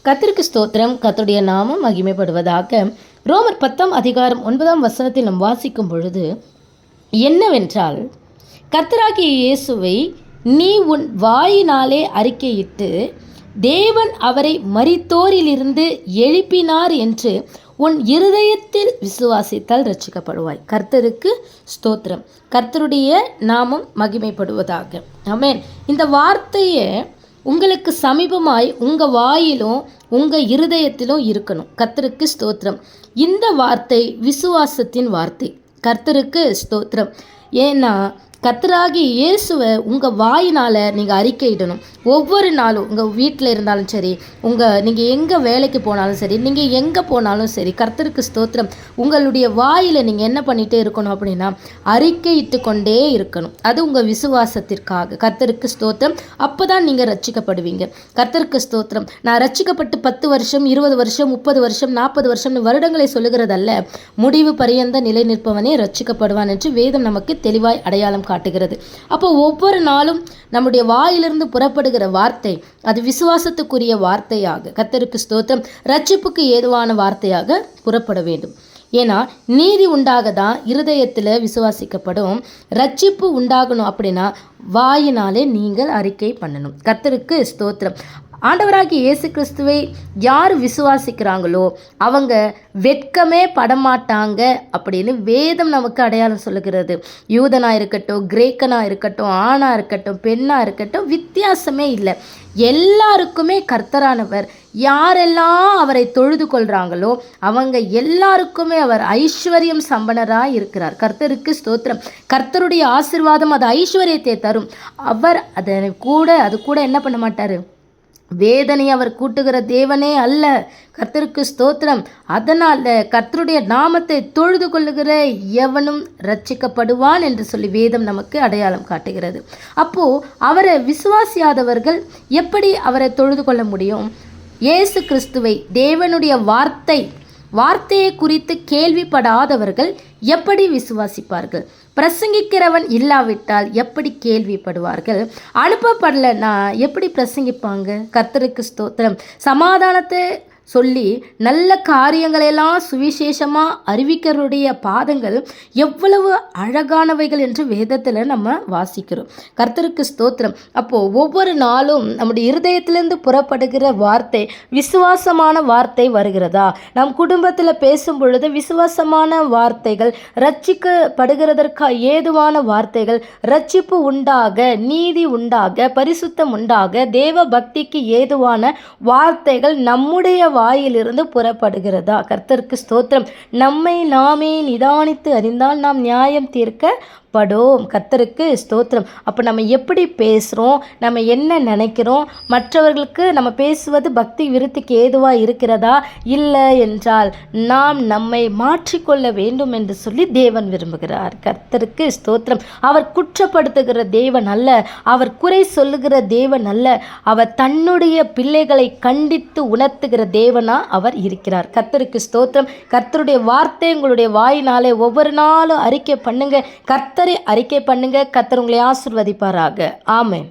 கர்த்தருக்கு ஸ்தோத்திரம். கர்த்தருடைய நாமம் மகிமைப்படுவதாக. ரோமர் 10:9 நாம் வாசிக்கும் பொழுது என்னவென்றால், கர்த்தராகிய இயேசுவை நீ உன் வாயினாலே அறிக்கையிட்டு தேவன் அவரை மரித்தோரிலிருந்து எழுப்பினார் என்று உன் இருதயத்தில் விசுவாசித்தால் ரட்சிக்கப்படுவாய். கர்த்தருக்கு ஸ்தோத்திரம். கர்த்தருடைய நாமம் மகிமைப்படுவதாக. ஆமென். இந்த வார்த்தையை உங்களுக்கு சமீபமாய் உங்கள் வாயிலும் உங்கள் இருதயத்திலும் இருக்கணும். கர்த்தருக்கு ஸ்தோத்திரம். இந்த வார்த்தை விசுவாசத்தின் வார்த்தை. கர்த்தருக்கு ஸ்தோத்திரம். ஏன்னா கர்த்தராகிய இயேசுவை உங்கள் வாயினால் நீங்கள் அறிக்கையிடணும். ஒவ்வொரு நாளும் உங்கள் வீட்டில் இருந்தாலும் சரி, நீங்கள் எங்கே வேலைக்கு போனாலும் சரி, நீங்கள் எங்கே போனாலும் சரி, கர்த்தருக்கு ஸ்தோத்திரம். உங்களுடைய வாயில் நீங்கள் என்ன பண்ணிகிட்டே இருக்கணும் அப்படின்னா, அறிக்கையிட்டு கொண்டே இருக்கணும். அது உங்கள் விசுவாசத்திற்காக. கர்த்தருக்கு ஸ்தோத்திரம். அப்போ தான் நீங்கள் ரட்சிக்கப்படுவீங்க. கர்த்தருக்கு ஸ்தோத்திரம். நான் ரட்சிக்கப்பட்டு 10 வருஷம் 20 வருஷம் 30 வருஷம் 40 வருஷம்னு வருடங்களை சொல்லுகிறதல்ல, முடிவு பரியந்த நிலை நிற்பவனே ரட்சிக்கப்படுவான் என்று வேதம் நமக்கு தெளிவாய் அடையாளம் காட்டுகிறது. அப்போ ஒவ்வொரு நாளும் நம்முடைய வாயிலிருந்து புறப்படுகிற வார்த்தை அது விசுவாசத்துக்குரிய வார்த்தையாக, கர்த்தருக்கு ஸ்தோத்திரம், ரட்சிப்புக்கு ஏதுவான வார்த்தையாக புறப்பட வேண்டும். ஏன்னா நீதி உண்டாக தான் இருதயத்தில் விசுவாசிக்கப்படும். ரட்சிப்பு உண்டாகணும் அப்படின்னா வாயினாலே நீங்கள் அறிக்கை பண்ணணும். கர்த்தருக்கு ஸ்தோத்திரம். ஆண்டவராகிய இயேசு கிறிஸ்துவை யார் விசுவாசிக்கிறாங்களோ அவங்க வெட்கமே படமாட்டாங்க அப்படின்னு வேதம் நமக்கு அடையாளம் சொல்லுகிறது. யூதனாக இருக்கட்டும், கிரேக்கனாக இருக்கட்டும், ஆணாக இருக்கட்டும், பெண்ணாக இருக்கட்டும், வித்தியாசமே இல்லை. எல்லாருக்குமே கர்த்தரானவர் யாரெல்லாம் அவரை தொழுது கொள்கிறாங்களோ அவங்க எல்லாருக்குமே அவர் ஐஸ்வர்யம் சம்பனராக இருக்கிறார். கர்த்தருக்கு ஸ்தோத்திரம். கர்த்தருடைய ஆசீர்வாதம் அது ஐஸ்வர்யத்தை தரும். அவர் அது கூட என்ன பண்ண மாட்டார், வேதனை அவர் கூட்டுகிற தேவனே அல்ல. கர்த்தருக்கு ஸ்தோத்திரம். அதனால் கர்த்தருடைய நாமத்தை தொழுது கொள்ளுகிற எவனும் ரட்சிக்கப்படுவான் என்று சொல்லி வேதம் நமக்கு அடையாளம் காட்டுகிறது. அப்போது அவரை விசுவாசியாதவர்கள் எப்படி அவரை தொழுது கொள்ள முடியும்? இயேசு கிறிஸ்துவை, தேவனுடைய வார்த்தையை குறித்து கேள்விப்படாதவர்கள் எப்படி விசுவாசிப்பார்கள்? பிரசங்கிக்கிறவன் இல்லாவிட்டால் எப்படி கேள்விப்படுவார்கள்? அனுப்பப்படலைன்னா எப்படி பிரசங்கிப்பாங்க? கர்த்தருக்கு ஸ்தோத்திரம். சமாதானத்தை சொல்லி நல்ல காரியங்களெல்லாம் சுவிசேஷமாக அறிவிக்கிறருடைய பாதங்கள் எவ்வளவு அழகானவைகள் என்று வேதத்தில் நம்ம வாசிக்கிறோம். கர்த்தருக்கு ஸ்தோத்திரம். அப்போது ஒவ்வொரு நாளும் நம்முடைய இருதயத்திலிருந்து புறப்படுகிற வார்த்தை விசுவாசமான வார்த்தை வருகிறதா? நம் குடும்பத்தில் பேசும் பொழுது விசுவாசமான வார்த்தைகள், ரட்சிக்கப்படுகிறதற்கு ஏதுவான வார்த்தைகள், ரட்சிப்பு உண்டாக, நீதி உண்டாக, பரிசுத்தம் உண்டாக, தேவ பக்திக்கு ஏதுவான வார்த்தைகள் நம்முடைய வாயிலிருந்து புறப்படுகிறதா? கர்த்தருக்கு ஸ்தோத்திரம். நம்மை நாமே நிதானித்து அறிந்தால் நாம் நியாயம் தீர்க்கப்படும். கர்த்தருக்கு ஸ்தோத்திரம். அப்போ நம்ம எப்படி பேசுகிறோம், நம்ம என்ன நினைக்கிறோம், மற்றவர்களுக்கு நம்ம பேசுவது பக்தி விருத்திக்கு ஏதுவாக இருக்கிறதா? இல்லை என்றால் நாம் நம்மை மாற்றிக்கொள்ள வேண்டும் என்று சொல்லி தேவன் விரும்புகிறார். கர்த்தருக்கு ஸ்தோத்திரம். அவர் குற்றப்படுத்துகிற தேவன் அல்ல, அவர் குறை சொல்லுகிற தேவன் அல்ல, அவர் தன்னுடைய பிள்ளைகளை கண்டித்து உணர்த்துகிற தேவனா அவர் இருக்கிறார். கர்த்தருக்கு ஸ்தோத்திரம். கர்த்தருடைய வார்த்தை உங்களுடைய வாயினாலே ஒவ்வொரு நாளும் அறிக்கை பண்ணுங்க. கர்த்தரை அறிக்கை பண்ணுங்க. கர்த்தர் உங்களை ஆசீர்வதிப்பாராக. ஆமென்.